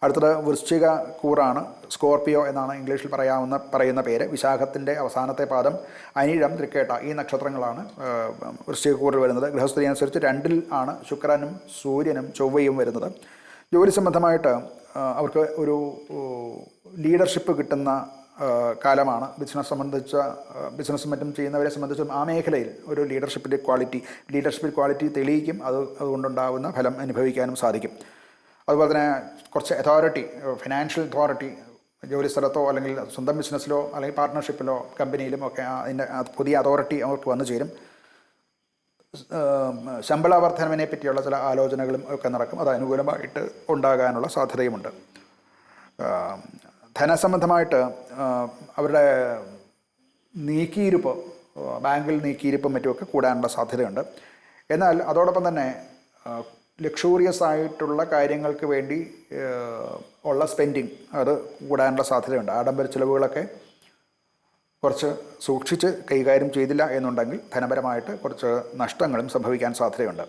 അടുത്തത് വൃശ്ചിക കൂറാണ്. സ്കോർപിയോ എന്നാണ് ഇംഗ്ലീഷിൽ പറയുന്ന പേര്. വിശാഖത്തിൻ്റെ അവസാനത്തെ പാദം, അനിഴം, തൃക്കേട്ട ഈ നക്ഷത്രങ്ങളാണ് വൃശ്ചിക കൂറിൽ വരുന്നത്. ഗൃഹസ്ഥിതി അനുസരിച്ച് 2-ൽ ആണ് ശുക്രനും സൂര്യനും ചൊവ്വയും വരുന്നത്. ജോലി സംബന്ധമായിട്ട് അവർക്ക് ഒരു ലീഡർഷിപ്പ് കിട്ടുന്ന കാലമാണ്. ബിസിനസ്സും മറ്റും ചെയ്യുന്നവരെ സംബന്ധിച്ചും ആ മേഖലയിൽ ഒരു ലീഡർഷിപ്പിൽ ക്വാളിറ്റി തെളിയിക്കും. അതുകൊണ്ടുണ്ടാകുന്ന ഫലം അനുഭവിക്കാനും സാധിക്കും. അതുപോലെ തന്നെ കുറച്ച് അതോറിറ്റി, ഫിനാൻഷ്യൽ അതോറിറ്റി ജോലി സ്ഥലത്തോ അല്ലെങ്കിൽ സ്വന്തം ബിസിനസ്സിലോ അല്ലെങ്കിൽ പാർട്ട്ണർഷിപ്പിലോ കമ്പനിയിലും ഒക്കെ അതിൻ്റെ പുതിയ അതോറിറ്റി അവർക്ക് വന്നു ചേരും. ശമ്പള വർധനവിനെ പറ്റിയുള്ള ചില ആലോചനകളും ഒക്കെ നടക്കും. അത് അനുകൂലമായിട്ട് ഉണ്ടാകാനുള്ള സാധ്യതയുമുണ്ട്. ധനസംബന്ധമായിട്ട് അവരുടെ നീക്കിയിരിപ്പ്, ബാങ്കിൽ നീക്കിയിരിപ്പും മറ്റുമൊക്കെ കൂടാനുള്ള സാധ്യതയുണ്ട്. എന്നാൽ അതോടൊപ്പം തന്നെ ലക്ഷൂറിയസ് ആയിട്ടുള്ള കാര്യങ്ങൾക്ക് വേണ്ടി ഉള്ള സ്പെൻഡിങ് അത് കൂടാനുള്ള സാധ്യതയുണ്ട്. ആഡംബര ചിലവുകളൊക്കെ കുറച്ച് സൂക്ഷിച്ച് കൈകാര്യം ചെയ്തില്ല എന്നുണ്ടെങ്കിൽ ധനപരമായിട്ട് കുറച്ച് നഷ്ടങ്ങളും സംഭവിക്കാൻ സാധ്യതയുണ്ട്.